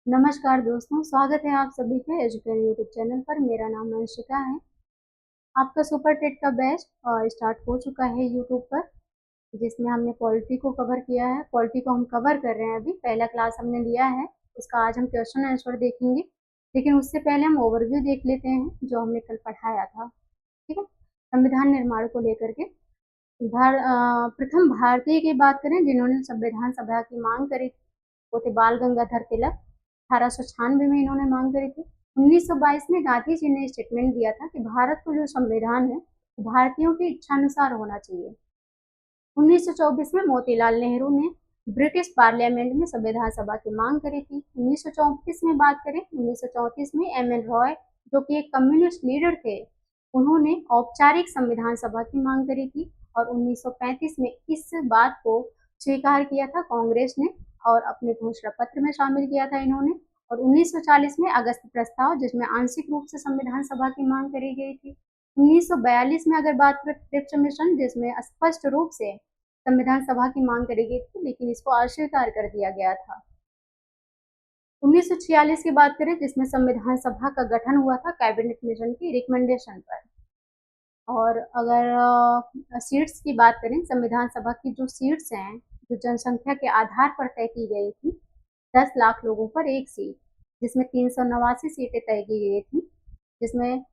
नमस्कार दोस्तों, स्वागत है आप सभी के एजुकेशन यूट्यूब चैनल पर। मेरा नाम अंशिका है। आपका सुपर टेट का बैच स्टार्ट हो चुका है यूट्यूब पर, जिसमें हमने पॉलिटी को कवर किया है। पॉलिटी को हम कवर कर रहे हैं, अभी पहला क्लास हमने लिया है, उसका आज हम क्वेश्चन आंसर देखेंगे। लेकिन उससे पहले हम ओवरव्यू देख लेते हैं जो हमने कल पढ़ाया था। ठीक है, संविधान निर्माण को लेकर के प्रथम भारतीय की बात करें जिन्होंने संविधान सभा की मांग करी थी, वो थे बाल गंगाधर तिलक। 1896 में इन्होंने मांग करी थी। 1922 में गांधी जी ने स्टेटमेंट दिया था कि भारत को जो संविधान है भारतीयों की इच्छानुसार होना चाहिए। 1924 में मोतीलाल नेहरू ने ब्रिटिश पार्लियामेंट में संविधान सभा की मांग करी थी। 1934 में बात करें, 1934 में एम.एन. रॉय जो कि एक कम्युनिस्ट लीडर थे, उन्होंने औपचारिक संविधान सभा की मांग करी थी। और 1935 में इस बात को स्वीकार किया था कांग्रेस ने और अपने घोषणा पत्र में शामिल किया था इन्होंने। और 1940 में अगस्त प्रस्ताव, जिसमें आंशिक रूप से संविधान सभा की मांग करी गई थी। 1942 में अगर बात करें ट्रिप्स मिशन, जिसमें स्पष्ट रूप से संविधान सभा की मांग करी गई थी, लेकिन इसको अस्वीकार कर दिया गया था। 1946 की बात करें, जिसमें संविधान सभा का गठन हुआ था कैबिनेट मिशन की रिकमेंडेशन पर। और अगर सीट्स की बात करें, संविधान सभा की जो सीट्स हैं, जो जनसंख्या के आधार पर तय की गई थी, 10 लाख लोगों पर एक सीट, जिसमें 389 सीटें तय की गई थी। जिसमें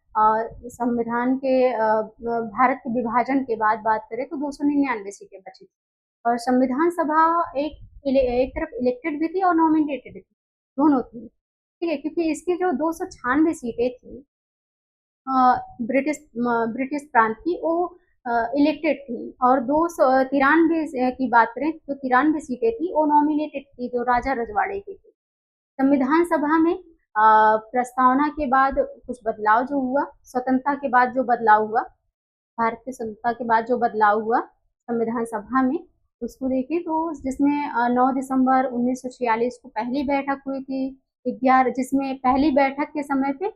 संविधान के भारत के विभाजन के बाद बात करें तो 299 सीटें बची थी। और संविधान सभा एक तरफ इलेक्टेड भी थी और नॉमिनेटेड भी थी, दोनों थी। ठीक है, क्योंकि इसकी जो 296 सीटें थी ब्रिटिश प्रांत की, वो इलेक्टेड थी। और 293 की बात करें तो 93 सीटें थी, वो नॉमिनेटेड थी, जो राजा रजवाड़े की थी। संविधान सभा में प्रस्तावना के बाद कुछ बदलाव जो हुआ, स्वतंत्रता के बाद जो बदलाव हुआ, भारत की स्वतंत्रता के बाद जो बदलाव हुआ संविधान सभा में, उसको देखें तो जिसमें 9 दिसंबर 1946 को पहली बैठक हुई थी। 11 जिसमें पहली बैठक के समय पे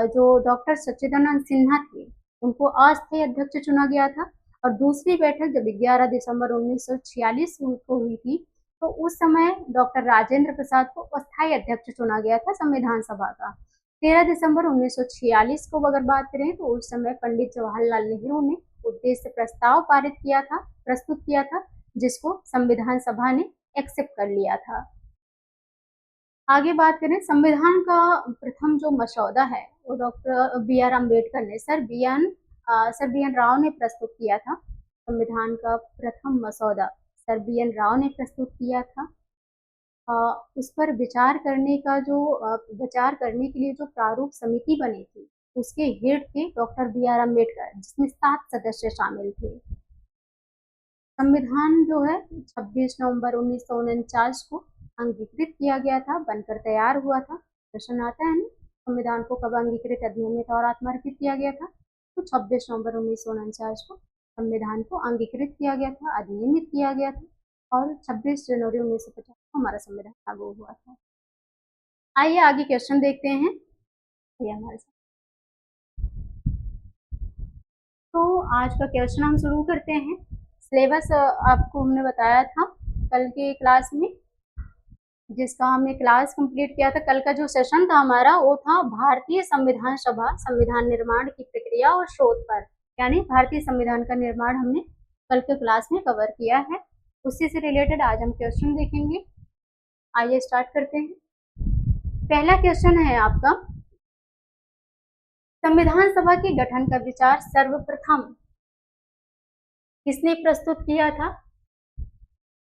जो डॉक्टर सच्चिदानंद सिन्हा थे, उनको अस्थायी अध्यक्ष चुना गया था। और दूसरी बैठक जब 11 दिसंबर 1946 को हुई थी, तो उस समय डॉक्टर राजेंद्र प्रसाद को अस्थायी अध्यक्ष चुना गया था संविधान सभा का। 13 दिसंबर 1946 को अगर बात करें तो उस समय पंडित जवाहरलाल नेहरू ने उद्देश्य प्रस्ताव प्रस्तुत किया था, जिसको संविधान सभा ने एक्सेप्ट कर लिया था। आगे बात करें, संविधान का प्रथम जो मसौदा है वो डॉक्टर बी.आर. अम्बेडकर ने सर बी.एन. राव ने प्रस्तुत किया था। संविधान का प्रथम मसौदा सर बी.एन. राव ने प्रस्तुत किया था। उस पर विचार करने के लिए जो प्रारूप समिति बनी थी, उसके हेड थे डॉक्टर बी.आर. अम्बेडकर, जिसमें 7 सदस्य शामिल थे। संविधान जो है 26 नवंबर 1949 को अंगीकृत किया गया था, बनकर तैयार हुआ था। प्रश्न आता है ना, संविधान को कब अंगीकृत, अधिनियमित और आत्मार्पित किया गया था? तो 26 नवंबर 1949 को संविधान को अंगीकृत किया गया था, अधिनियमित किया गया था। और 26 जनवरी 1950 को हमारा संविधान लागू हुआ था। आइए आगे क्वेश्चन देखते हैं। ये हमारे साथ, तो आज का क्वेश्चन हम शुरू करते हैं। सिलेबस आपको हमने बताया था कल के क्लास में, जिसका हमने क्लास कंप्लीट किया था। कल का जो सेशन था हमारा, वो था भारतीय संविधान सभा संविधान निर्माण की प्रक्रिया और शोध पर, यानी भारतीय संविधान का निर्माण हमने कल के क्लास में कवर किया है। उसी से रिलेटेड आज हम क्वेश्चन देखेंगे। आइए स्टार्ट करते हैं। पहला क्वेश्चन है आपका, संविधान सभा के गठन का विचार सर्वप्रथम किसने प्रस्तुत किया था?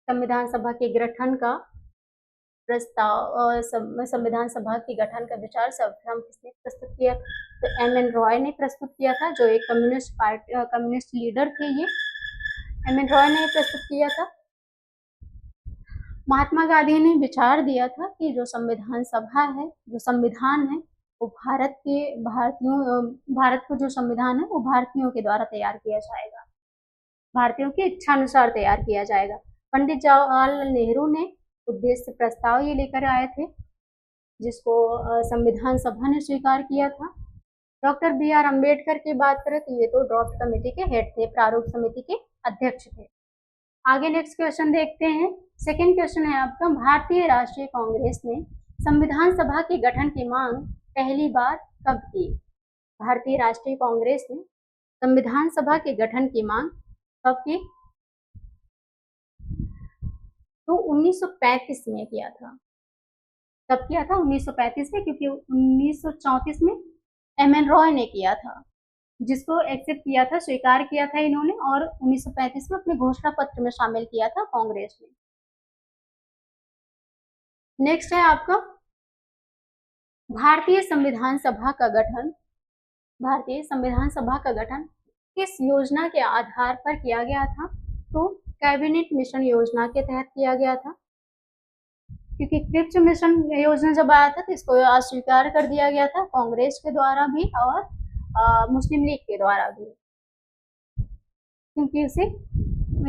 संविधान सभा के गठन का प्रस्ताव, संविधान सभा के गठन का विचार सर्वप्रथम किसने प्रस्तुत किया? तो एम.एन. रॉय ने प्रस्तुत किया था, जो एक कम्युनिस्ट लीडर थे। ये एम.एन. रॉय ने प्रस्तुत किया था। महात्मा गांधी ने विचार दिया था कि जो संविधान सभा है, जो संविधान है, वो भारत को जो संविधान है वो भारतीयों के द्वारा तैयार किया जाएगा, भारतीयों की इच्छानुसार तैयार किया जाएगा। पंडित जवाहरलाल नेहरू ने उद्देश्य प्रस्ताव ये लेकर आए थे, जिसको संविधान सभा ने स्वीकार किया था। Doctor B R. अम्बेडकर की बात करें तो ये तो ड्राफ्ट कमेटी के हेड थे, प्रारूप समिति के अध्यक्ष थे। आगे नेक्स्ट क्वेश्चन देखते हैं। सेकेंड क्वेश्चन है आपका, भारतीय राष्ट्रीय कांग्रेस ने संविधान सभा के गठन की मांग पहली बार कब की? भारतीय राष्ट्रीय कांग्रेस ने संविधान सभा के गठन की मांग कब की? तो 1935 में किया था। कब किया था? 1935 में, क्योंकि 1934 में एम.एन. रॉय ने किया था, जिसको एक्सेप्ट किया था, स्वीकार किया था इन्होंने, और 1935 में अपने घोषणा पत्र में शामिल किया था कांग्रेस ने। नेक्स्ट है आपका भारतीय संविधान सभा का गठन। भारतीय संविधान सभा का गठन किस योजना के आधार पर किया गया था? तो कैबिनेट मिशन योजना के तहत किया गया था, क्योंकि क्रिप्स मिशन योजना जब आया था तो इसको अस्वीकार कर दिया गया था कांग्रेस के द्वारा भी और मुस्लिम लीग के द्वारा भी, क्योंकि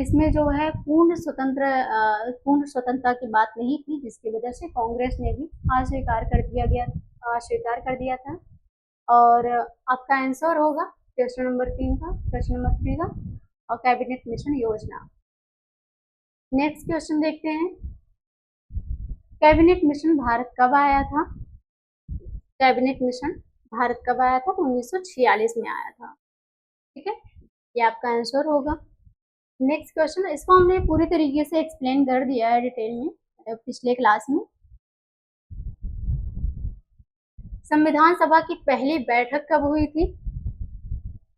इसमें जो है पूर्ण स्वतंत्रता की बात नहीं थी, जिसकी वजह से कांग्रेस ने भी अस्वीकार कर दिया था। और आपका आंसर होगा क्वेश्चन नंबर 3 का और कैबिनेट मिशन योजना। नेक्स्ट क्वेश्चन देखते हैं, कैबिनेट मिशन भारत कब आया था? कैबिनेट मिशन भारत कब आया था? तो 1946 में आया था। ठीक है, ये आपका आंसर होगा। नेक्स्ट क्वेश्चन, इसको हमने पूरी तरीके से एक्सप्लेन कर दिया है डिटेल में पिछले क्लास में। संविधान सभा की पहली बैठक कब हुई थी?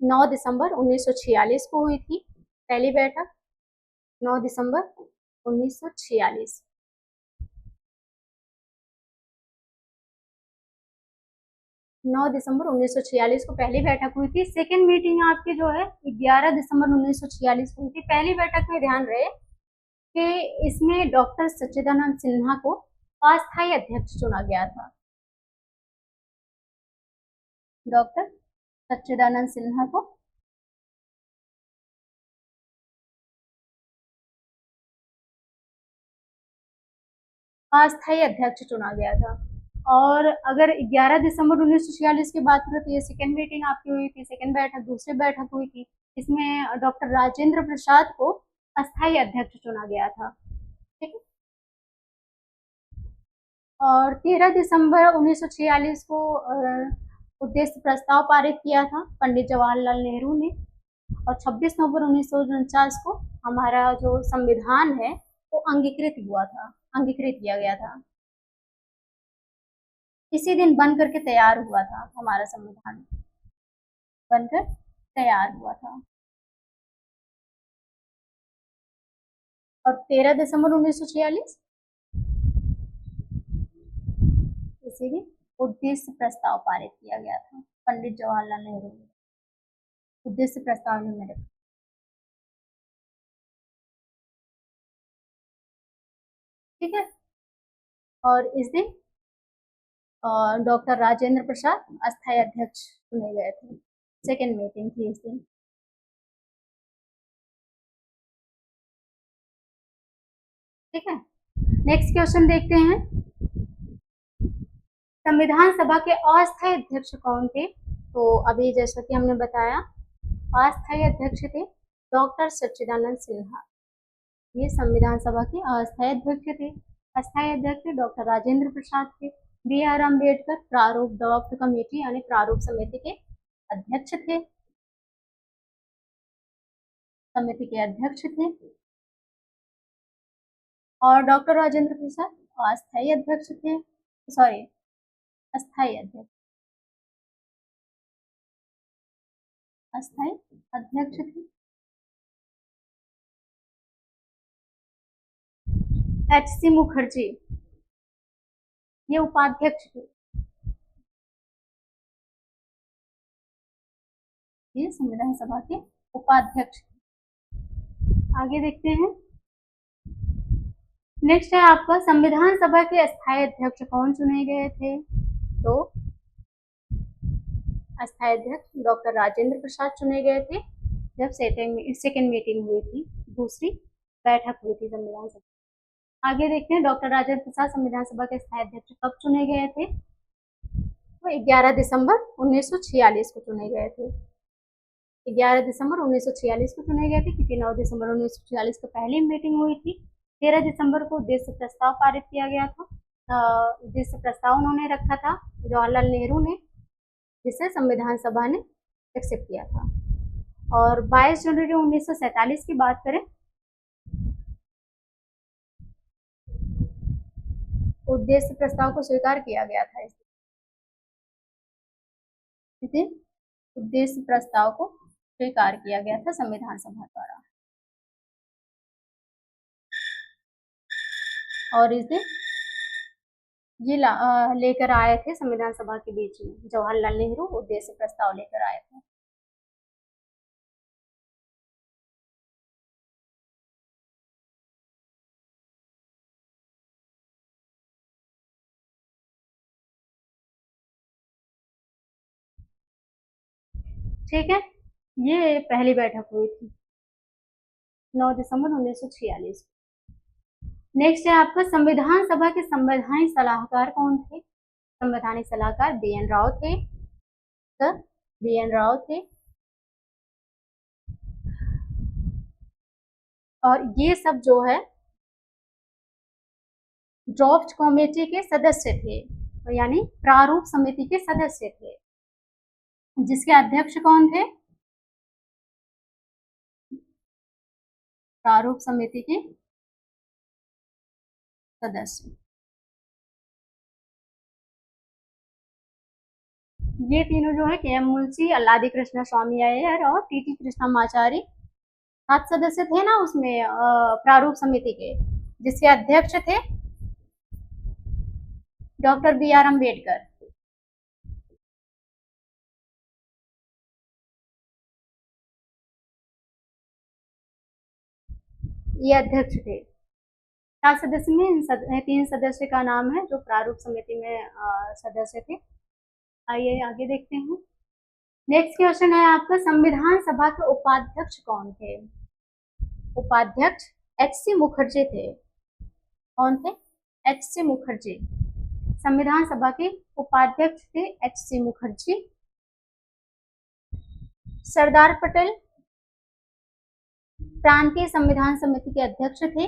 9 दिसंबर 1946 को हुई थी पहली बैठक, 9 दिसंबर 1946। 9 दिसंबर 1946 को पहली बैठक हुई थी। सेकेंड मीटिंग आपकी जो है 11 दिसंबर 1946 को हुई थी। पहली बैठक में ध्यान रहे कि इसमें डॉक्टर सच्चिदानंद सिन्हा को अस्थायी अध्यक्ष चुना गया था। डॉक्टर सच्चिदानंद सिन्हा को अस्थायी अध्यक्ष चुना गया था। और अगर 11 दिसंबर 1946 की बात करें तो ये सेकेंड मीटिंग आपकी हुई थी, सेकेंड बैठक, दूसरी बैठक हुई थी। इसमें डॉक्टर राजेंद्र प्रसाद को अस्थायी अध्यक्ष चुना गया था। ठीक है, और 13 दिसंबर 1946 को उद्देश्य प्रस्ताव पारित किया था पंडित जवाहरलाल नेहरू ने, और 26 नवंबर 1949 को हमारा जो संविधान है वो अंगीकृत किया गया था। इसी दिन बन करके तैयार हुआ था हमारा संविधान, बनकर तैयार हुआ था। और 13 दिसंबर 1946 इसी दिन उद्देश्य प्रस्ताव पारित किया गया था पंडित जवाहरलाल नेहरू ने, उद्देश्य प्रस्ताव में मेरे। ठीक है, और इस दिन डॉक्टर राजेंद्र प्रसाद अस्थायी अध्यक्ष चुने गए थे। सेकेंड मीटिंग थी इस दिन। ठीक है, नेक्स्ट क्वेश्चन देखते हैं, संविधान सभा के अस्थायी अध्यक्ष कौन थे? तो अभी जैसा कि हमने बताया अस्थायी अध्यक्ष थे डॉक्टर सच्चिदानंद सिन्हा, ये संविधान सभा के अस्थायी अध्यक्ष थे। अस्थायी अध्यक्ष डॉक्टर राजेंद्र प्रसाद थे। बी.आर. अम्बेडकर प्रारूप ड्राफ्ट कमेटी यानी प्रारूप समिति के अध्यक्ष थे, और डॉक्टर राजेंद्र प्रसाद अस्थायी अध्यक्ष थे, अस्थायी अध्यक्ष थे। H.C. मुखर्जी ये उपाध्यक्ष थे, ये संविधान सभा के उपाध्यक्ष थे। आगे देखते हैं, नेक्स्ट है आपका संविधान सभा के अस्थायी अध्यक्ष कौन चुने गए थे? तो अस्थायी अध्यक्ष डॉक्टर राजेंद्र प्रसाद चुने गए थे जब सेकेंड मीटिंग हुई थी, दूसरी बैठक हुई थी संविधान सभा। आगे देखते हैं, डॉक्टर राजेंद्र प्रसाद संविधान सभा के अस्थायी अध्यक्ष कब चुने गए थे? तो 11 दिसंबर 1946 को चुने गए थे। 11 दिसंबर 1946 को चुने गए थे, क्योंकि 9 दिसंबर 1946 को पहली मीटिंग हुई थी। 13 दिसंबर को उद्देश्य प्रस्ताव पारित किया गया था, उद्देश्य प्रस्ताव उन्होंने रखा था जवाहरलाल नेहरू ने, जिसे संविधान सभा ने एक्सेप्ट किया था। और 22 जनवरी 1947 की बात करें, उद्देश्य प्रस्ताव को स्वीकार किया गया था। इस दिन उद्देश्य प्रस्ताव को स्वीकार किया गया था संविधान सभा द्वारा। और इस दिन ये लेकर आए थे संविधान सभा के बीच में, जवाहरलाल नेहरू उद्देश्य प्रस्ताव लेकर आए थे। ठीक है, ये पहली बैठक हुई थी 9 दिसंबर 1946। नेक्स्ट है आपका संविधान सभा के संवैधानिक सलाहकार कौन थे? संवैधानिक सलाहकार बी.एन. राव थे। Sir BN. राव थे। और ये सब जो है ड्राफ्ट कमेटी के सदस्य थे, यानी प्रारूप समिति के सदस्य थे, जिसके अध्यक्ष कौन थे? प्रारूप समिति के सदस्य। ये तीनों जो है के.एम. मुंशी, अल्लादी कृष्ण स्वामी अय्यर और टी.टी. कृष्णमाचारी 7 सदस्य थे ना उसमें प्रारूप समिति के, जिसके अध्यक्ष थे डॉक्टर बी.आर. अम्बेडकर। ये अध्यक्ष थे। 7 सदस्य में 3 सदस्य का नाम है जो प्रारूप समिति में सदस्य थे। आइए आगे देखते हैं। नेक्स्ट क्वेश्चन है आपका, संविधान सभा के उपाध्यक्ष कौन थे? उपाध्यक्ष एच.सी. मुखर्जी थे। कौन थे? एच.सी. मुखर्जी। संविधान सभा के उपाध्यक्ष थे एच.सी. मुखर्जी। सरदार पटेल प्रांतीय संविधान समिति के अध्यक्ष थे।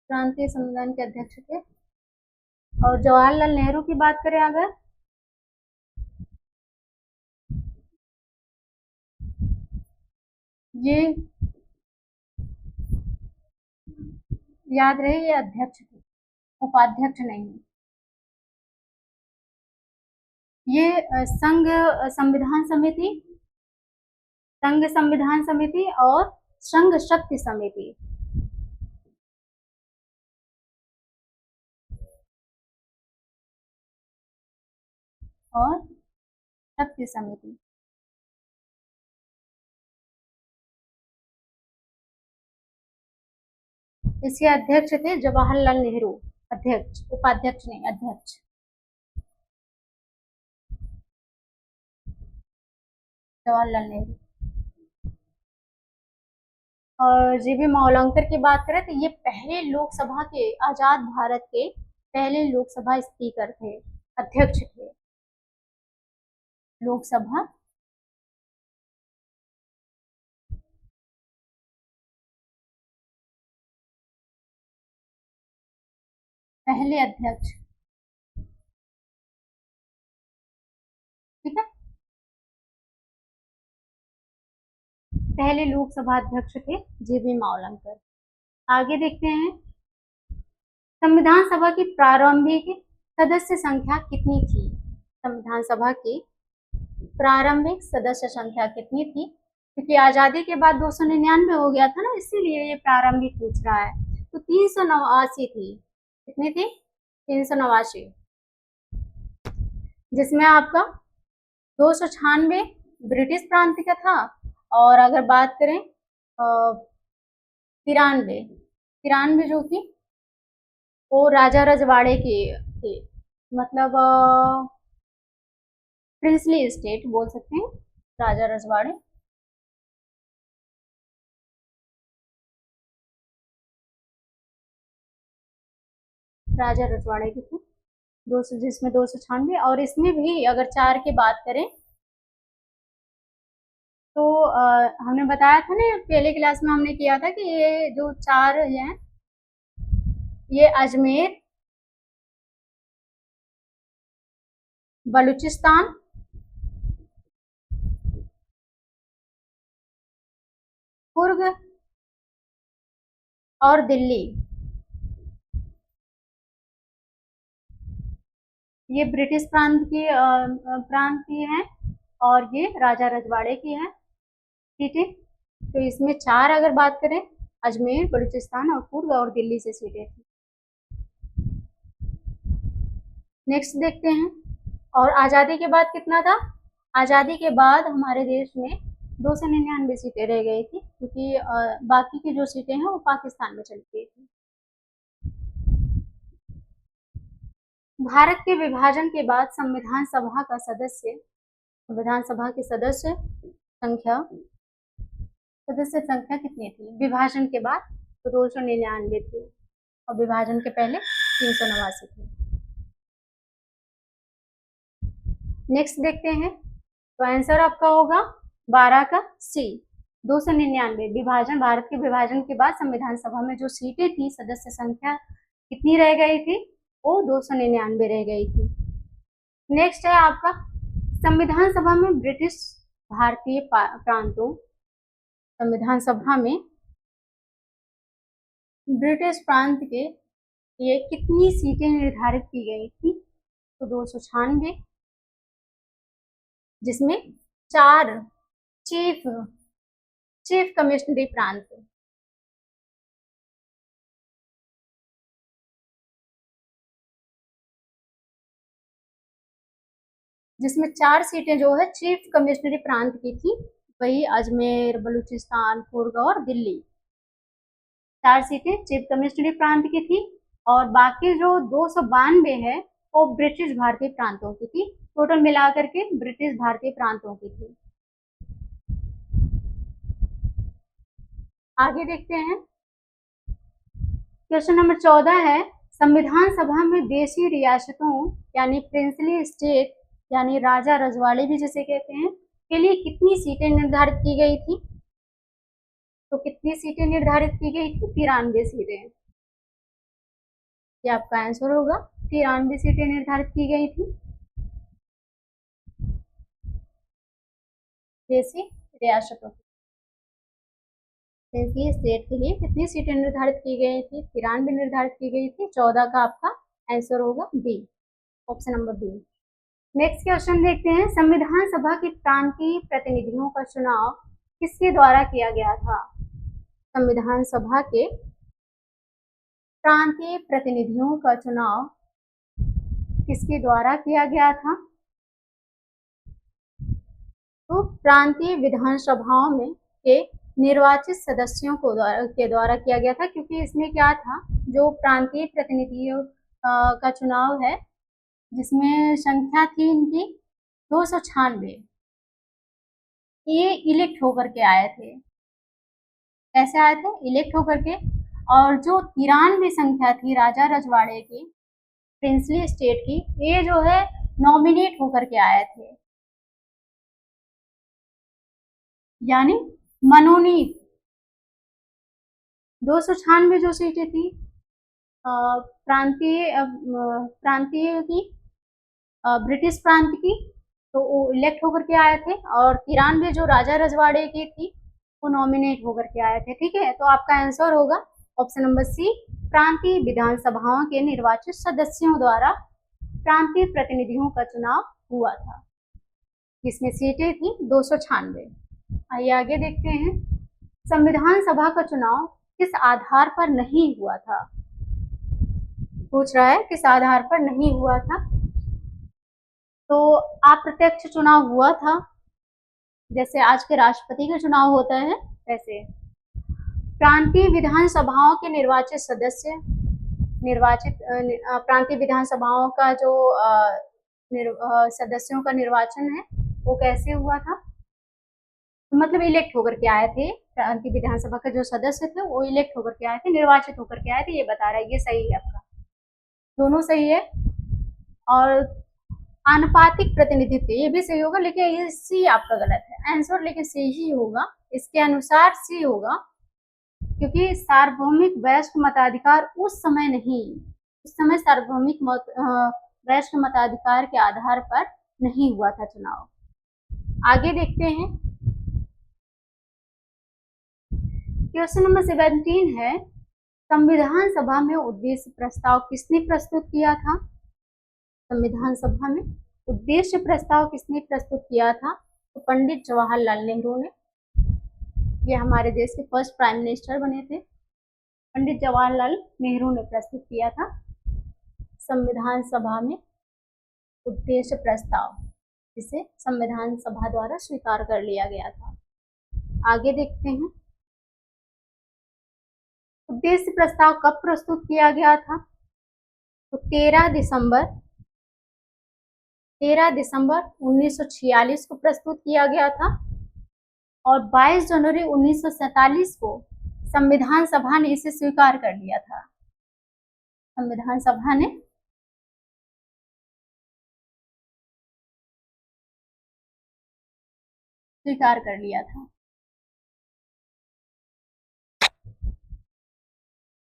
प्रांतीय संविधान के अध्यक्ष थे। और जवाहरलाल नेहरू की बात करें अगर, ये याद रहे ये अध्यक्ष थे, उपाध्यक्ष नहीं। ये संघ संविधान समिति, संघ संविधान समिति और संघ शक्ति समिति, और शक्ति समिति, इसके अध्यक्ष थे जवाहरलाल नेहरू। अध्यक्ष, उपाध्यक्ष नहीं, अध्यक्ष। जवाहरलाल नेहरू। और जी.बी. मावलंकर की बात करें तो ये पहले लोकसभा के, आजाद भारत के पहले लोकसभा स्पीकर थे, अध्यक्ष थे लोकसभा। पहले अध्यक्ष, ठीक है, पहले लोकसभा अध्यक्ष थे जी.बी. मावलंकर। आगे देखते हैं, संविधान सभा की प्रारंभिक सदस्य संख्या कितनी थी? संविधान सभा की प्रारंभिक सदस्य संख्या कितनी थी? क्योंकि आजादी के बाद 299 हो गया था ना, इसीलिए ये प्रारंभिक पूछ रहा है। तो 389 थी। कितनी थी? 389, जिसमें आपका 296 ब्रिटिश प्रांत का था। और अगर बात करें 93 जो थी वो राजा रजवाड़े की थी, मतलब प्रिंसली स्टेट बोल सकते हैं, राजा रजवाड़े। राजा रजवाड़े की थी 200, जिसमें 296। और इसमें भी अगर 4 की बात करें तो हमने बताया था ना, पहले क्लास में हमने किया था कि ये जो 4 हैं, ये अजमेर, बलूचिस्तान, कुर्ग और दिल्ली, ये ब्रिटिश प्रांत की हैं और ये राजा रजवाड़े की हैं। ठीक है, तो इसमें 4 अगर बात करें, अजमेर, बलूचिस्तान और कुर्ग और दिल्ली से सीटें थी। नेक्स्ट देखते हैं, और आज़ादी के बाद कितना था? आज़ादी के बाद हमारे देश में 299 सीटें रह गई थी, क्योंकि बाकी की जो सीटें हैं वो पाकिस्तान में चली गई थी। भारत के विभाजन के बाद संविधान सभा की सदस्य संख्या कितनी थी विभाजन के बाद? तो 299 थी, और विभाजन के पहले 389 थी। नेक्स्ट देखते हैं, तो आंसर आपका होगा 12 का सी, 299। विभाजन, भारत के विभाजन के बाद संविधान सभा में जो सीटें थी, सदस्य संख्या कितनी रह गई थी? वो 299 रह गई थी। नेक्स्ट है आपका, संविधान सभा में ब्रिटिश भारतीय प्रांतों, संविधान सभा में ब्रिटिश प्रांत के लिए कितनी सीटें निर्धारित की गई थी? तो 296, जिसमें 4 चीफ कमिश्नरी प्रांत, जिसमें 4 सीटें जो है चीफ कमिश्नरी प्रांत की थी, वही अजमेर, बलूचिस्तान, कुर्ग और दिल्ली। 4 सीटें चीफ कमिश्नरी प्रांत की थी, और बाकी जो 292 है वो ब्रिटिश भारतीय प्रांतों की थी। टोटल मिलाकर के ब्रिटिश भारतीय प्रांतों की थी। आगे देखते हैं, क्वेश्चन नंबर 14 है, संविधान सभा में देशी रियासतों यानी प्रिंसली स्टेट यानी राजा रजवाड़े भी जिसे कहते हैं, के लिए कितनी सीटें निर्धारित की गई थी? तो कितनी सीटें निर्धारित की गई थी? 93 सीटें। ये आपका आंसर होगा, 93 सीटें निर्धारित की गई थी देशी रियासतों प्रिंसली स्टेट के लिए कितनी सीटें निर्धारित की गई थी? 93 निर्धारित की गई थी। 14 का आपका आंसर होगा B, option number B. Next question देखते हैं, संविधान सभा के प्रांतीय प्रतिनिधियों का चुनाव किसके द्वारा किया गया था? संविधान सभा के प्रांतीय प्रतिनिधियों का चुनाव किसके द्वारा किया गया था? तो प्रांतीय विधानसभाओं में के निर्वाचित सदस्यों के द्वारा किया गया था, क्योंकि इसमें क्या था, जो प्रांतीय प्रतिनिधियों का चुनाव है, जिसमें संख्या थी इनकी 296, ये इलेक्ट होकर के आए थे। कैसे आए थे? इलेक्ट होकर के। और जो 93 संख्या थी राजा रजवाड़े की, प्रिंसली स्टेट की, ये जो है नॉमिनेट होकर के आए थे, यानी मनोनीत। 296 जो सीटें थी प्रांतीय की, ब्रिटिश प्रांत की, तो वो इलेक्ट होकर के आए थे, और 93 जो राजा रजवाड़े की थी वो नॉमिनेट होकर के आए थे। ठीक है, तो आपका आंसर होगा ऑप्शन नंबर सी, प्रांतीय विधानसभाओं के निर्वाचित सदस्यों द्वारा प्रांतीय प्रतिनिधियों का चुनाव हुआ था, जिसमें सीटें थी 296। आइए आगे देखते हैं, संविधान सभा का चुनाव किस आधार पर नहीं हुआ था? पूछ रहा है किस आधार पर नहीं हुआ था। तो अप्रत्यक्ष चुनाव हुआ था, जैसे आज के राष्ट्रपति का चुनाव होता है वैसे। प्रांतीय विधानसभाओं के निर्वाचित सदस्य, प्रांतीय विधानसभाओं का जो सदस्यों का निर्वाचन है वो कैसे हुआ था? तो मतलब इलेक्ट होकर के आए थे, प्रांतीय विधानसभा के जो सदस्य थे वो इलेक्ट होकर के आए थे, निर्वाचित होकर के आए थे, ये बता रहा है। ये सही है आपका, दोनों सही है। और आनुपातिक प्रतिनिधित्व, ये भी सही होगा, लेकिन ये सी आपका गलत है आंसर, लेकिन सी ही होगा, इसके अनुसार सी होगा, क्योंकि सार्वभौमिक वयस्क मताधिकार उस समय नहीं, उस समय सार्वभौमिक वयस्क मताधिकार के आधार पर नहीं हुआ था चुनाव। आगे देखते हैं, क्वेश्चन नंबर 17 है, संविधान सभा में उद्देश्य प्रस्ताव किसने प्रस्तुत किया था? संविधान सभा में उद्देश्य प्रस्ताव किसने प्रस्तुत किया था? तो पंडित जवाहरलाल नेहरू ने। ये हमारे देश के फर्स्ट प्राइम मिनिस्टर बने थे, पंडित जवाहरलाल नेहरू ने प्रस्तुत किया था संविधान सभा में उद्देश्य प्रस्ताव, जिसे संविधान सभा द्वारा स्वीकार कर लिया गया था। आगे देखते हैं, उद्देश्य प्रस्ताव कब प्रस्तुत किया गया था? तो 13 दिसंबर 1946 को प्रस्तुत किया गया था, और 22 जनवरी 1947 को संविधान सभा ने इसे स्वीकार कर लिया था। संविधान सभा ने स्वीकार कर लिया था।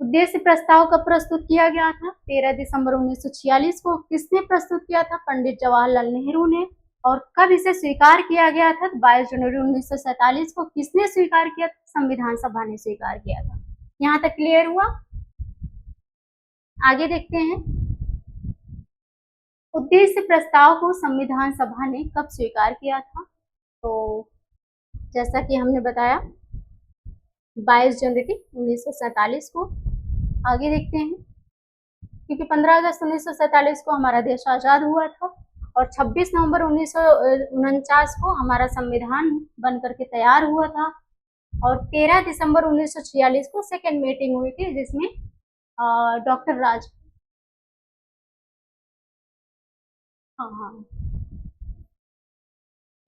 उद्देश्य प्रस्ताव कब प्रस्तुत किया गया था? 13 दिसंबर 1946 को। किसने प्रस्तुत किया था? पंडित जवाहरलाल नेहरू ने। और कब इसे स्वीकार किया गया था? 22 जनवरी 1947 को। किसने स्वीकार किया था? संविधान सभा ने स्वीकार किया था। यहाँ तक क्लियर हुआ? आगे देखते हैं, उद्देश्य प्रस्ताव को संविधान सभा ने कब स्वीकार किया था? तो जैसा कि हमने बताया 22 जनवरी 1947 को। आगे देखते हैं, क्योंकि 15 अगस्त 1947 को हमारा देश आज़ाद हुआ था, और 26 नवंबर 1949 को हमारा संविधान बन करके तैयार हुआ था, और 13 दिसंबर 1946 को सेकेंड मीटिंग हुई थी, जिसमें डॉक्टर राज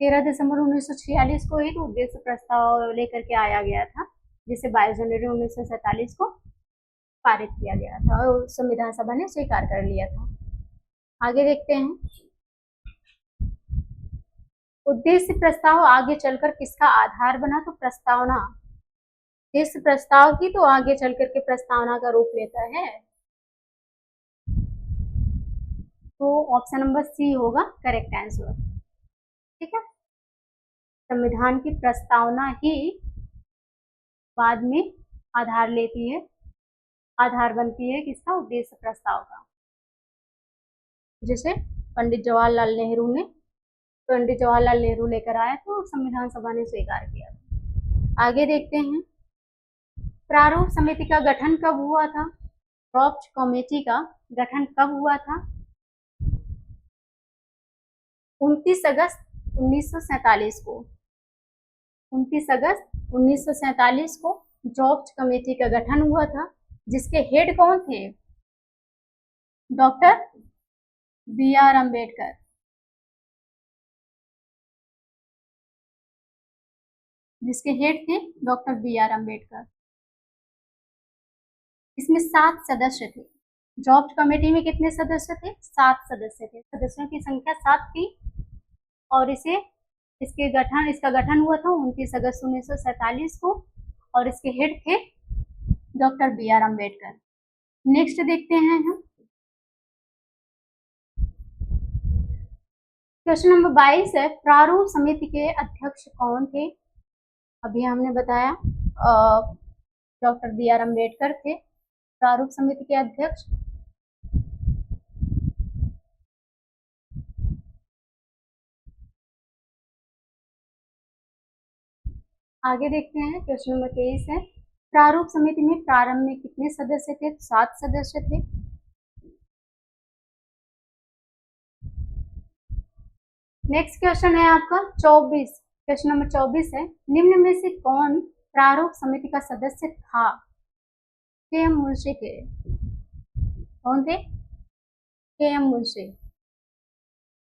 13 दिसंबर 1946 को ही तो उद्देश्य प्रस्ताव लेकर के आया गया था, जिसे 22 जनवरी 1947 को पारित किया गया था और संविधान सभा ने स्वीकार कर लिया था। आगे देखते हैं, उद्देश्य प्रस्ताव आगे चलकर किसका आधार बना? तो प्रस्तावना, उद्देश्य प्रस्ताव की तो आगे चलकर के प्रस्तावना का रूप लेता है, तो ऑप्शन नंबर सी होगा करेक्ट आंसर। ठीक है, संविधान की प्रस्तावना ही बाद में आधार लेती है, आधार बनती है किसका? उद्देश्य प्रस्ताव का, जिसे पंडित जवाहरलाल नेहरू लेकर आए तो संविधान सभा ने स्वीकार किया था। आगे देखते हैं, प्रारूप समिति का गठन कब हुआ था? ड्राफ्ट कमेटी का गठन कब हुआ था? 29 अगस्त 1947 को। 29 अगस्त 1947 को ड्राफ्ट कमेटी का गठन हुआ था, जिसके हेड कौन थे? Doctor B R. अम्बेडकर। जिसके हेड थे डॉक्टर बी.आर. अम्बेडकर। इसमें 7 सदस्य थे। ड्राफ्ट कमेटी में कितने सदस्य थे? 7 सदस्य थे। सदस्यों की संख्या 7 थी, और इसका गठन हुआ था 29 अगस्त 1947 को, और इसके हेड थे डॉक्टर बी.आर. अम्बेडकर। नेक्स्ट देखते हैं हम, क्वेश्चन नंबर 22 है, प्रारूप समिति के अध्यक्ष कौन थे? अभी हमने बताया डॉक्टर बी.आर. अम्बेडकर थे प्रारूप समिति के अध्यक्ष। आगे देखते हैं, क्वेश्चन नंबर 23 है, प्रारूप समिति में प्रारंभ में कितने सदस्य थे? 7 सदस्य थे। नेक्स्ट क्वेश्चन है आपका 24, क्वेश्चन नंबर 24 है, निम्न में से कौन प्रारूप समिति का सदस्य था? के.एम. मुंशी थे। कौन थे? के.एम. मुंशी,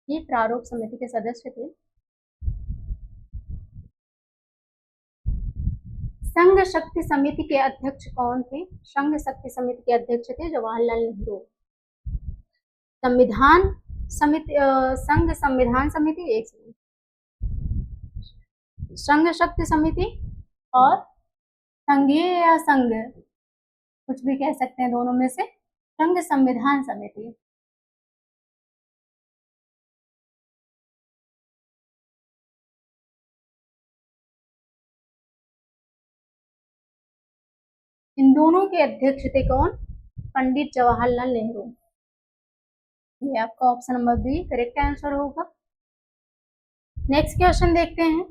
ये प्रारूप समिति के सदस्य थे। संघ शक्ति समिति के अध्यक्ष कौन थे? संघ शक्ति समिति के अध्यक्ष थे जवाहरलाल नेहरू। संविधान समिति, संघ संविधान समिति, एक सेकंड, संघ शक्ति समिति और संघीय या संघ, कुछ भी कह सकते हैं, दोनों में से संघ संविधान समिति। इन दोनों के अध्यक्ष थे कौन? पंडित जवाहरलाल नेहरू। ये आपका option number B correct answer होगा। नेक्स्ट क्वेश्चन देखते हैं,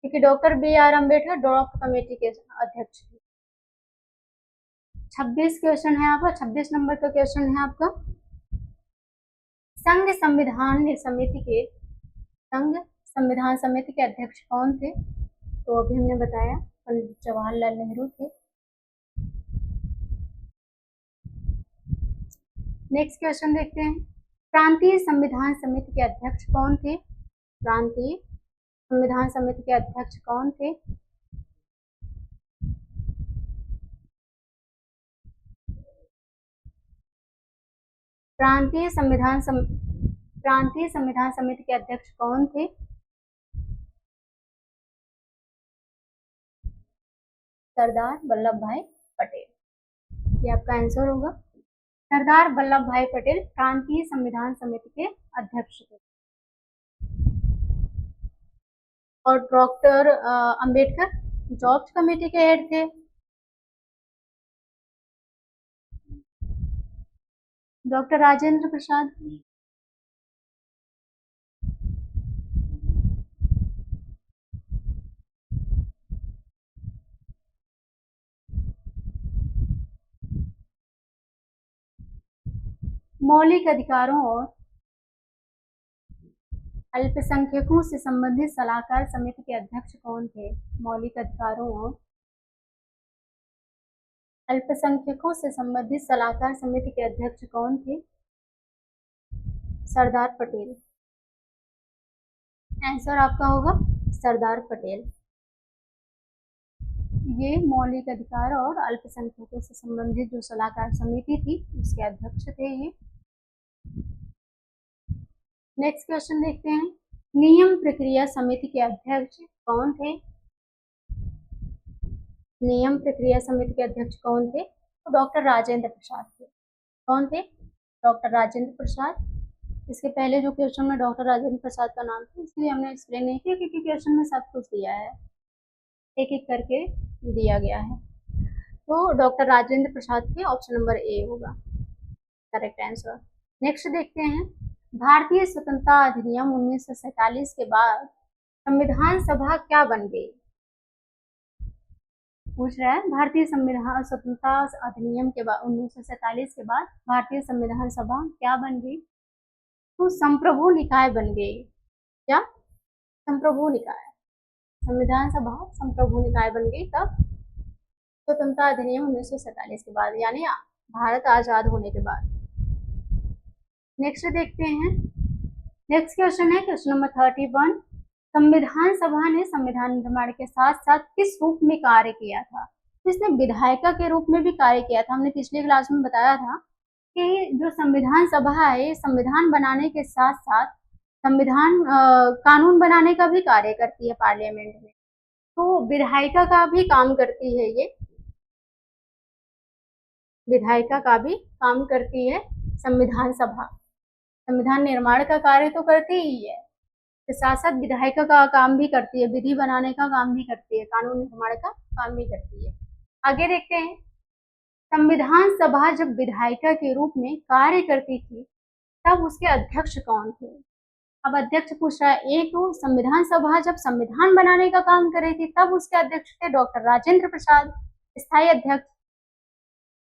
क्योंकि doctor B R Ambedkar draft committee के अध्यक्ष थे। 26 क्वेश्चन है आपका, 26 नंबर का क्वेश्चन है आपका, संघ संविधान समिति के अध्यक्ष कौन थे? तो अभी हमने बताया पंडित जवाहरलाल नेहरू थे। नेक्स्ट क्वेश्चन देखते हैं, प्रांतीय संविधान समिति के अध्यक्ष कौन थे? प्रांतीय संविधान समिति के अध्यक्ष कौन थे? प्रांतीय संविधान समिति के अध्यक्ष कौन थे? सरदार वल्लभ भाई पटेल। ये आपका आंसर होगा। सरदार वल्लभ भाई पटेल प्रांतीय संविधान समिति के अध्यक्ष थे। और डॉक्टर अंबेडकर ड्राफ्ट कमेटी के हेड थे। डॉक्टर राजेंद्र प्रसाद, मौलिक अधिकारों और अल्पसंख्यकों से संबंधित सलाहकार समिति के अध्यक्ष कौन थे? मौलिक अधिकारों और अल्पसंख्यकों से संबंधित सलाहकार समिति के अध्यक्ष कौन थे? सरदार पटेल। आंसर आपका होगा सरदार पटेल। ये मौलिक अधिकार और अल्पसंख्यकों से संबंधित जो सलाहकार समिति थी उसके अध्यक्ष थे ये। नेक्स्ट क्वेश्चन देखते हैं, नियम प्रक्रिया समिति के अध्यक्ष कौन थे? नियम प्रक्रिया समिति के अध्यक्ष कौन थे? तो डॉक्टर राजेंद्र प्रसाद थे। कौन थे? डॉक्टर राजेंद्र प्रसाद। इसके पहले जो क्वेश्चन में डॉक्टर राजेंद्र प्रसाद का नाम था, इसलिए हमने एक्सप्लेन नहीं किया क्योंकि क्वेश्चन में सब कुछ दिया है, एक एक करके दिया गया है। तो डॉक्टर राजेंद्र प्रसाद थे, ऑप्शन नंबर ए होगा करेक्ट आंसर। नेक्स्ट देखते हैं, भारतीय स्वतंत्रता अधिनियम 1947 के बाद संविधान सभा क्या बन गई? पूछ रहा है, भारतीय संविधान स्वतंत्रता अधिनियम के बाद 1947 के बाद भारतीय संविधान सभा क्या बन गई? तो संप्रभु निकाय बन गई। क्या? संप्रभु निकाय। संविधान सभा संप्रभु निकाय बन गई तब स्वतंत्रता अधिनियम 1947 के बाद, यानी भारत आजाद होने के बाद। नेक्स्ट देखते हैं, नेक्स्ट क्वेश्चन है क्वेश्चन नंबर 31, संविधान सभा ने संविधान निर्माण के साथ साथ किस रूप में कार्य किया था? इसने विधायिका के रूप में भी कार्य किया था। हमने पिछले क्लास में बताया था कि जो संविधान सभा है संविधान बनाने के साथ साथ संविधान कानून बनाने का भी कार्य करती है पार्लियामेंट में, तो विधायिका का भी काम करती है ये, विधायिका का भी काम करती है संविधान सभा। संविधान निर्माण का कार्य तो करती ही है, तो साथ साथ विधायिका का काम भी करती है, विधि बनाने का काम भी करती है, कानून निर्माण का काम भी करती है। आगे देखते हैं, संविधान सभा जब विधायिका के रूप में कार्य करती थी तब उसके अध्यक्ष कौन थे? अब अध्यक्ष पूछ रहा है, एक तो संविधान सभा जब संविधान बनाने का काम कर रही थी तब उसके अध्यक्ष थे डॉक्टर राजेंद्र प्रसाद, स्थायी अध्यक्ष।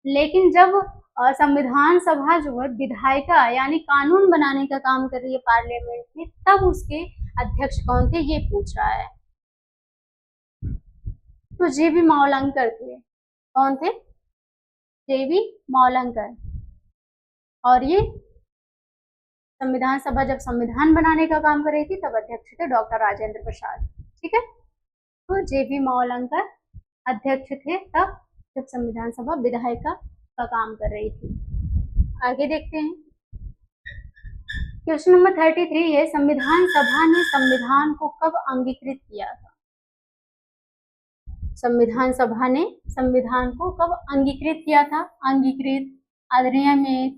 लेकिन जब संविधान सभा जो है विधायिका यानी कानून बनाने का काम कर रही है पार्लियामेंट में, तब उसके अध्यक्ष कौन थे ये पूछ रहा है। तो जेबी मावलंकर थे। कौन थे? जेबी मावलंकर। और ये संविधान सभा जब संविधान बनाने का काम कर रही थी तब अध्यक्ष थे डॉक्टर राजेंद्र प्रसाद। ठीक है, तो जेबी मावलंकर अध्यक्ष थे तब जब संविधान सभा विधायिका का काम कर रही थी। आगे देखते हैं, क्वेश्चन नंबर 33 है, संविधान सभा ने संविधान को कब अंगीकृत किया था? संविधान सभा ने संविधान को कब अंगीकृत किया था? अंगीकृत, अधिनियमित,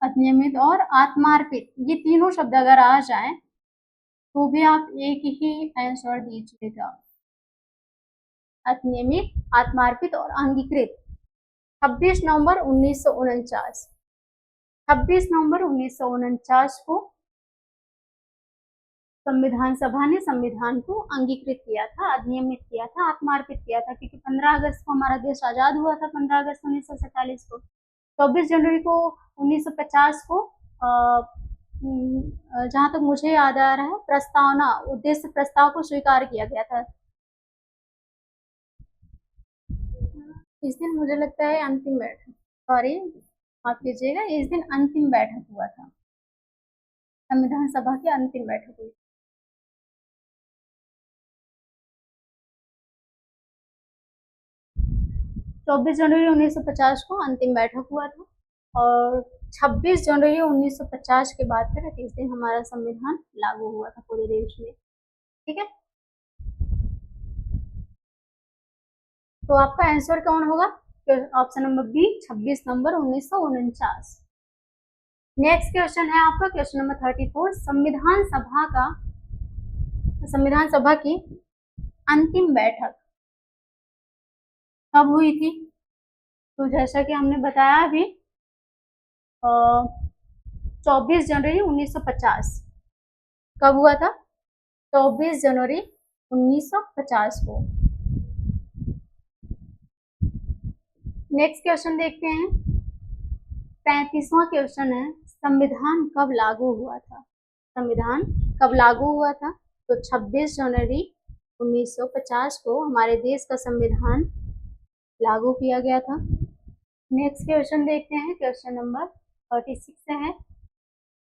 अधिनियमित और आत्मार्पित, ये तीनों शब्द अगर आ जाएं तो भी आप एक ही आंसर दीजिएगा। अधिनियमित, आत्मार्पित और अंगीकृत। 26 नवंबर 1949, 26 नवंबर 1949 को संविधान सभा ने संविधान को अंगीकृत किया था, अधिनियमित किया था, आत्मार्पित किया था, क्योंकि 15 अगस्त को हमारा देश आजाद हुआ था, 15 अगस्त 1947 को। 24 जनवरी को 1950 को जहां तक मुझे याद आ रहा है, प्रस्तावना, उद्देश्य प्रस्ताव को स्वीकार किया गया था। इस दिन मुझे लगता है अंतिम बैठक, सॉरी माफ कीजिएगा, इस दिन अंतिम बैठक हुआ था, संविधान सभा की अंतिम बैठक हुई। चौबीस जनवरी 1950 को अंतिम बैठक हुआ था और 26 जनवरी 1950 के बाद फिर इस दिन हमारा संविधान लागू हुआ था पूरे देश में। ठीक है, तो आपका आंसर कौन होगा? ऑप्शन नंबर बी, 26 नवंबर 1949। नेक्स्ट क्वेश्चन है आपका क्वेश्चन नंबर 34, संविधान सभा की अंतिम बैठक कब हुई थी? तो जैसा कि हमने बताया अभी 24 जनवरी 1950 कब हुआ था? 24 जनवरी 1950 को। नेक्स्ट क्वेश्चन देखते हैं, 35वां क्वेश्चन है, संविधान कब लागू हुआ था? संविधान कब लागू हुआ था? तो 26 जनवरी 1950 को हमारे देश का संविधान लागू किया गया था। नेक्स्ट क्वेश्चन देखते हैं, क्वेश्चन नंबर 36 है,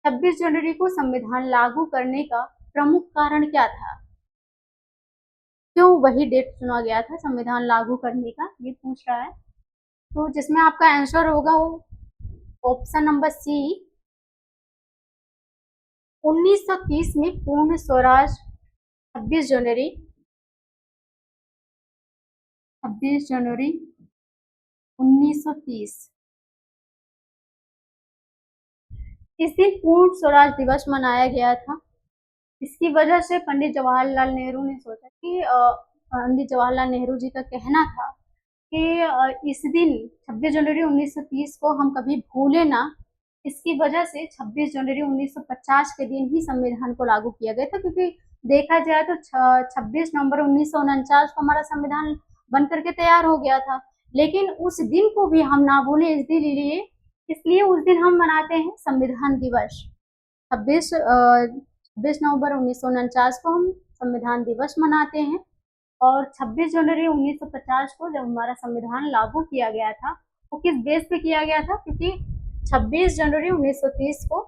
26 जनवरी को संविधान लागू करने का प्रमुख कारण क्या था? क्यों वही डेट चुना गया था संविधान लागू करने का, ये पूछ रहा है। तो जिसमें आपका आंसर होगा वो ऑप्शन नंबर सी, 1930 में पूर्ण स्वराज, 26 जनवरी 1930, इस दिन पूर्ण स्वराज दिवस मनाया गया था। इसकी वजह से पंडित जवाहरलाल नेहरू ने सोचा कि पंडित जवाहरलाल नेहरू जी का कहना था कि इस दिन 26 जनवरी 1930 को हम कभी भूले ना, इसकी वजह से 26 जनवरी 1950 के दिन ही संविधान को लागू किया गया था। क्योंकि देखा जाए तो 26 नवंबर 1949 को हमारा संविधान बन करके तैयार हो गया था, लेकिन उस दिन को भी हम ना भूले, इसलिए उस दिन हम मनाते हैं संविधान दिवस। 26 नवंबर 1949 को हम संविधान दिवस मनाते हैं और 26 जनवरी 1950 को जब हमारा संविधान लागू किया गया था, वो किस बेस पे किया गया था? क्योंकि 26 जनवरी 1930 को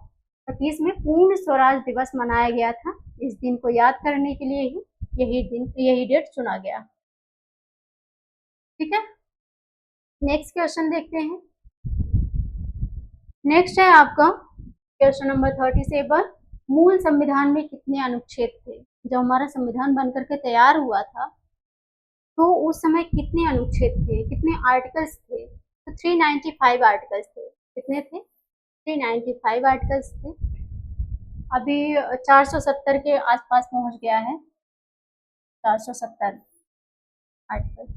30 में पूर्ण स्वराज दिवस मनाया गया था। इस दिन को याद करने के लिए ही यही डेट चुना गया। ठीक है, नेक्स्ट क्वेश्चन देखते हैं। नेक्स्ट है आपका क्वेश्चन नंबर 37, मूल संविधान में कितने अनुच्छेद थे? जब हमारा संविधान बनकर के तैयार हुआ था तो उस समय कितने अनुच्छेद थे, कितने आर्टिकल्स थे? तो 395 आर्टिकल्स थे। कितने थे? 395 आर्टिकल्स थे। अभी 470 के आसपास पहुंच गया है, 470 आर्टिकल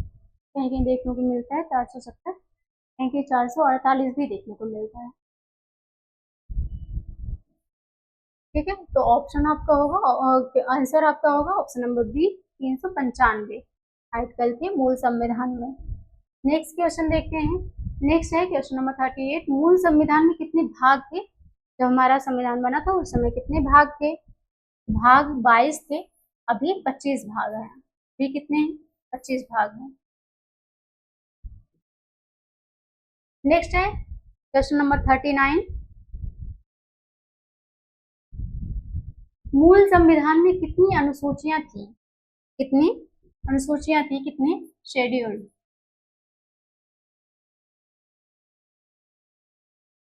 कहीं कहीं देखने को मिलता है, 470, कहीं कहीं 448 भी देखने को मिलता है। ठीक है, तो ऑप्शन आपका होगा, आंसर आपका होगा ऑप्शन नंबर बी, 395 आर्टिकल थे मूल संविधान में। नेक्स्ट क्वेश्चन देखते हैं। नेक्स्ट है क्वेश्चन नंबर 38, मूल संविधान में कितने भाग थे? जब हमारा संविधान बना था उस समय कितने भाग थे? भाग 22 थे, अभी 25 भाग हैं। अभी कितने हैं? 25 भाग हैं। नेक्स्ट है क्वेश्चन नंबर 39, मूल संविधान में कितनी अनुसूचियां थी? कितनी अनुसूचियां थी, कितने शेड्यूल?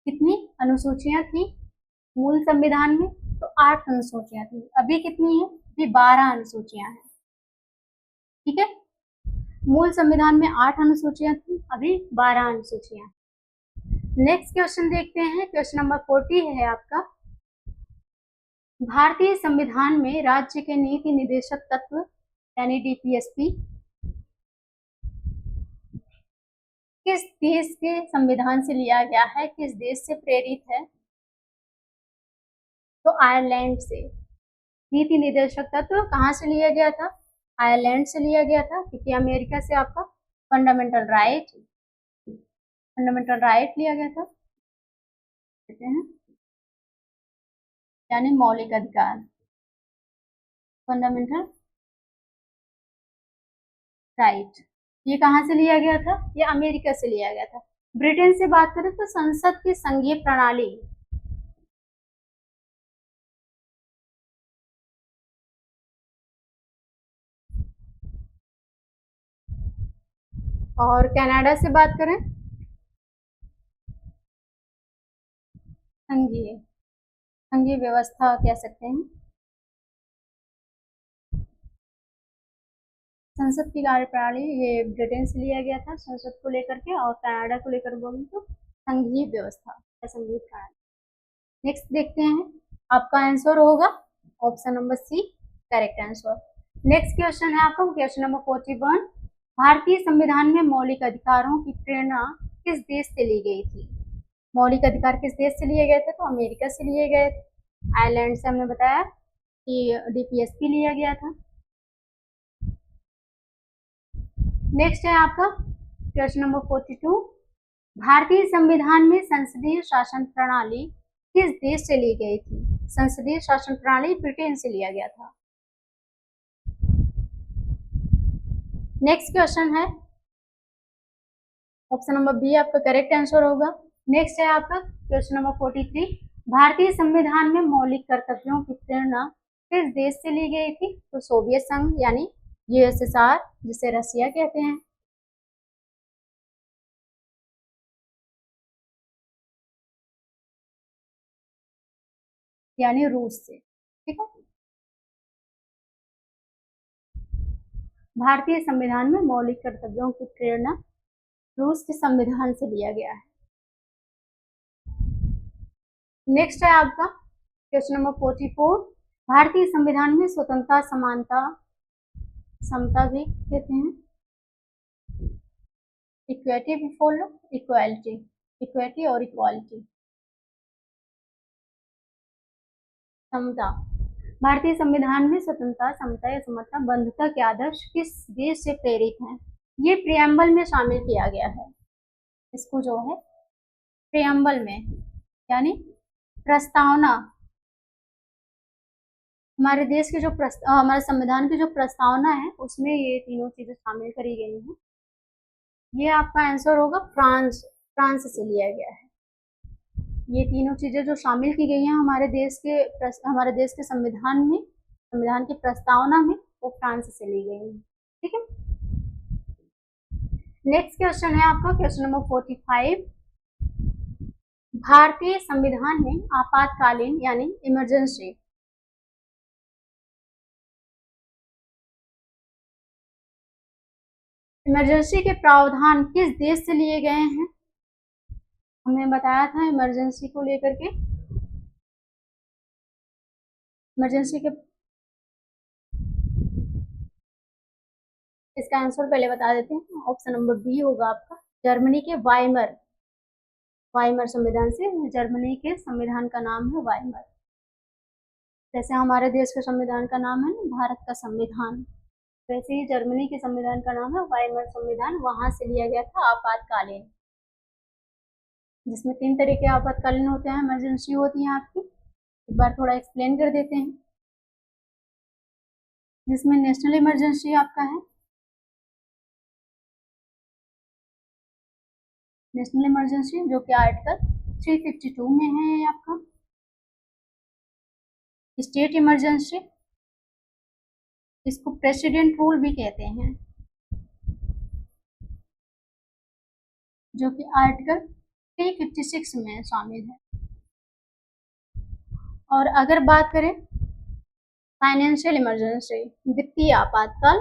कितनी अनुसूचियां थी मूल संविधान में? तो 8 अनुसूचियां थी। अभी कितनी है? अभी 12 अनुसूचियां हैं। ठीक है, मूल संविधान में 8 अनुसूचियां थी, अभी 12 अनुसूचियां। नेक्स्ट क्वेश्चन देखते हैं, क्वेश्चन नंबर 40 है आपका। भारतीय संविधान में राज्य के नीति निदेशक तत्व यानी डीपीएसपी किस देश के संविधान से लिया गया है, किस देश से प्रेरित है? तो आयरलैंड से। नीति निदेशक तत्व कहाँ से लिया गया था? आयरलैंड से लिया गया था, क्योंकि अमेरिका से आपका फंडामेंटल राइट लिया गया था, कहते हैं यानी मौलिक अधिकार, फंडामेंटल राइट। ये कहाँ से लिया गया था? ये अमेरिका से लिया गया था। ब्रिटेन से बात करें तो संसद की संघीय प्रणाली, और कनाडा से बात करें संघीय व्यवस्था कह सकते हैं। संसद की कार्यप्रणाली ये ब्रिटेन से लिया गया था संसद को लेकर के, और कनाडा को लेकर बोलें तो संघीय व्यवस्था या संघीय प्रणाली। नेक्स्ट देखते हैं, आपका आंसर होगा option number C correct answer. Next question है आपका क्वेश्चन नंबर 41। भारतीय संविधान में मौलिक अधिकारों की प्रेरणा किस देश से ली गई थी? मौलिक अधिकार किस देश से लिए गए थे? तो अमेरिका से लिए गए थे। आयरलैंड से हमने बताया कि डीपीएसपी लिया गया था। नेक्स्ट है आपका क्वेश्चन नंबर 42। भारतीय संविधान में संसदीय शासन प्रणाली किस देश से ली गई थी? संसदीय शासन प्रणाली ब्रिटेन से लिया गया था। नेक्स्ट क्वेश्चन है ऑप्शन नंबर बी आपका करेक्ट आंसर होगा। नेक्स्ट है आपका क्वेश्चन नंबर 43। भारतीय संविधान में मौलिक कर्तव्यों की प्रेरणा किस देश से ली गई थी? तो सोवियत संघ यानी यूएसएसआर, जिसे रसिया कहते हैं, यानी रूस से। ठीक है, भारतीय संविधान में मौलिक कर्तव्यों की प्रेरणा रूस के संविधान से लिया गया है। नेक्स्ट है आपका क्वेश्चन नंबर 44। भारतीय संविधान में स्वतंत्रता, समानता, समता भी कहते हैं, इक्विटी भी बोल लो, इक्विटी और इक्वालिटी, समता। भारतीय संविधान में स्वतंत्रता, समता या समता, बंधुता के आदर्श किस देश से प्रेरित हैं? ये प्रियम्बल में शामिल किया गया है। इसको जो है प्रियम्बल में यानी प्रस्तावना, हमारे देश के जो हमारे संविधान की जो प्रस्तावना है उसमें ये तीनों चीजें शामिल करी गई हैं। ये आपका आंसर होगा फ्रांस से लिया गया है। ये तीनों चीजें जो शामिल की गई हैं हमारे देश के संविधान में, संविधान की प्रस्तावना में, वो फ्रांस से ली गई है। ठीक है, नेक्स्ट क्वेश्चन है आपका क्वेश्चन नंबर 45। भारतीय संविधान में आपातकालीन यानी इमरजेंसी के प्रावधान किस देश से लिए गए हैं? हमने बताया था इमरजेंसी को लेकर के, इमरजेंसी के इसका आंसर पहले बता देते हैं। ऑप्शन नंबर बी होगा आपका जर्मनी के वाइमर संविधान से। जर्मनी के संविधान का नाम है वाइमर। जैसे हमारे देश के संविधान का नाम है भारत का संविधान, वैसे ही जर्मनी के संविधान का नाम है वाइमर संविधान। वहां से लिया गया था आपातकालीन, जिसमें 3 तरह के आपातकालीन होते हैं, इमरजेंसी होती है आपकी। एक बार थोड़ा एक्सप्लेन कर देते हैं। जिसमें नेशनल इमरजेंसी आपका है, नेशनल इमरजेंसी जो कि आर्टिकल 352 में है आपका। स्टेट इमरजेंसी, इसको प्रेसिडेंट रूल भी कहते हैं, जो कि आर्टिकल 356 में शामिल है। और अगर बात करें फाइनेंशियल इमरजेंसी, वित्तीय आपातकाल,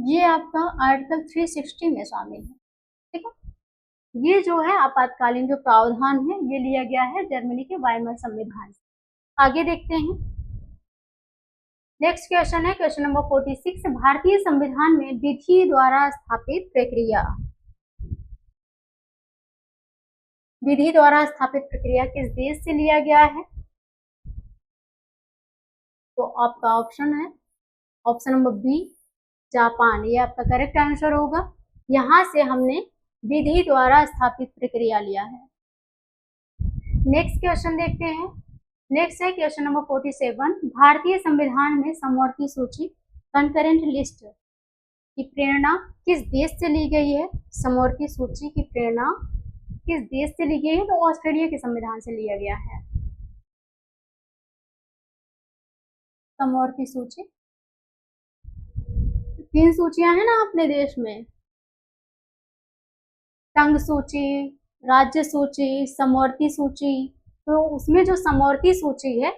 ये आपका आर्टिकल 360 में शामिल है। ठीक है, ये जो है आपातकालीन जो प्रावधान है ये लिया गया है जर्मनी के वाइमर संविधान से। आगे देखते हैं, नेक्स्ट क्वेश्चन है क्वेश्चन नंबर 46, भारतीय संविधान में विधि द्वारा स्थापित प्रक्रिया, विधि द्वारा स्थापित प्रक्रिया किस देश से लिया गया है? तो आपका ऑप्शन है ऑप्शन नंबर बी, जापान, ये आपका करेक्ट आंसर होगा। यहां से हमने विधि द्वारा स्थापित प्रक्रिया लिया है। नेक्स्ट क्वेश्चन देखते हैं, नेक्स्ट है क्वेश्चन नंबर 47, भारतीय संविधान में समवर्ती सूची कंकरेंट लिस्ट की प्रेरणा किस देश से ली गई है? समवर्ती सूची की प्रेरणा किस देश से ली गई है? तो ऑस्ट्रेलिया के संविधान से लिया गया है। समवर्ती सूची, 3 सूचियां हैं ना अपने देश में, संघ सूची, राज्य सूची, समवर्ती सूची। तो उसमें जो समवर्ती सूची है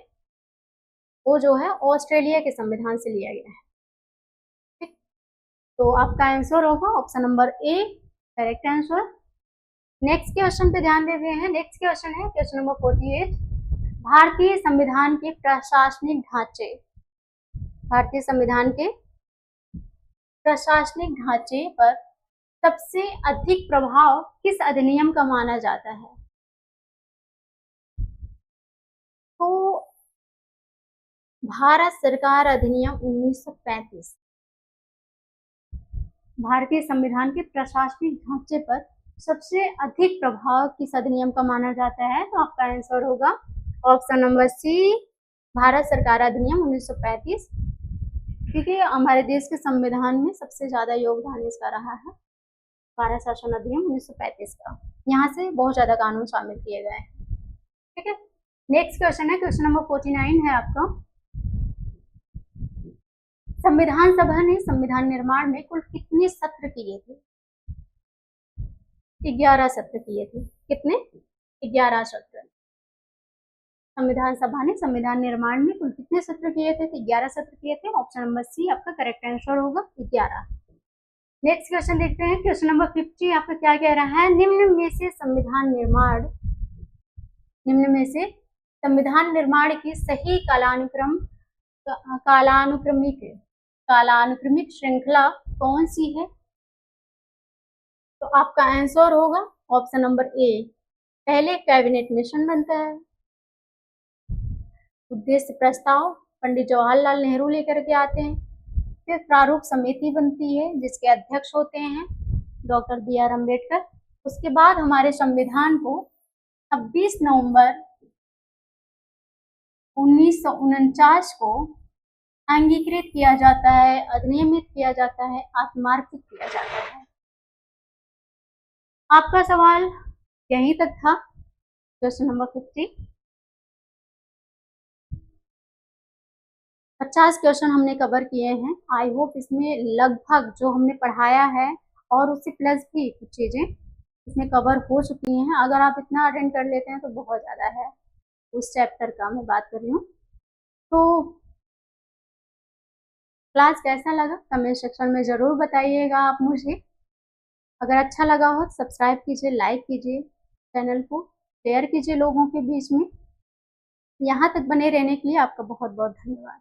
वो जो है ऑस्ट्रेलिया के संविधान से लिया गया है। ठीक, तो आपका आंसर होगा option number A, correct answer. Next question पे ध्यान देते हैं, नेक्स्ट क्वेश्चन है क्वेश्चन नंबर 48, भारतीय संविधान के प्रशासनिक ढांचे, भारतीय संविधान के प्रशासनिक ढांचे पर सबसे अधिक प्रभाव किस अधिनियम का माना जाता है? तो भारत सरकार अधिनियम 1935 भारतीय संविधान के प्रशासनिक ढांचे पर सबसे अधिक प्रभाव किस अधिनियम का माना जाता है? तो आपका आंसर होगा ऑप्शन नंबर सी, भारत सरकार अधिनियम 1935, क्योंकि हमारे देश के संविधान में सबसे ज्यादा योगदान इसका रहा है, भारत शासन अधिनियम 1935 का। यहाँ से बहुत ज्यादा कानून शामिल किए गए हैं। ठीक है, नेक्स्ट क्वेश्चन है क्वेश्चन नंबर 49 है आपका, संविधान सभा ने संविधान निर्माण में कुल कितने सत्र किए थे? 11 सत्र किए थे। कितने? 11 सत्र। संविधान सभा ने संविधान निर्माण में कुल कितने सत्र किए थे? 11 सत्र किए थे। ऑप्शन नंबर सी आपका करेक्ट आंसर होगा, 11। नेक्स्ट क्वेश्चन देखते हैं, क्वेश्चन नंबर 50 आपका क्या कह रहा है, निम्न में से संविधान निर्माण की सही कालानुक्रमिक श्रृंखला कौन सी है? तो आपका आंसर होगा ऑप्शन नंबर ए, पहले कैबिनेट मिशन बनता है, उद्देश्य प्रस्ताव पंडित जवाहरलाल नेहरू लेकर के आते हैं, फिर प्रारूप समिति बनती है जिसके अध्यक्ष होते हैं डॉक्टर BR अम्बेडकर। उसके बाद हमारे संविधान को 26 नवंबर 1949 को अंगीकृत किया जाता है, अधिनियमित किया जाता है, आत्मार्पित किया जाता है। आपका सवाल यहीं तक था, क्वेश्चन नंबर 50। 50 क्वेश्चन हमने कवर किए हैं। आई होप इसमें लगभग जो हमने पढ़ाया है और उससे प्लस भी कुछ चीजें इसमें कवर हो चुकी हैं। अगर आप इतना अटेंड कर लेते हैं तो बहुत ज़्यादा है, उस चैप्टर का मैं बात कर रही हूँ। तो क्लास कैसा लगा कमेंट सेक्शन में ज़रूर बताइएगा आप मुझे। अगर अच्छा लगा हो सब्सक्राइब कीजिए, लाइक कीजिए, चैनल को शेयर कीजिए लोगों के बीच में। यहाँ तक बने रहने के लिए आपका बहुत बहुत धन्यवाद।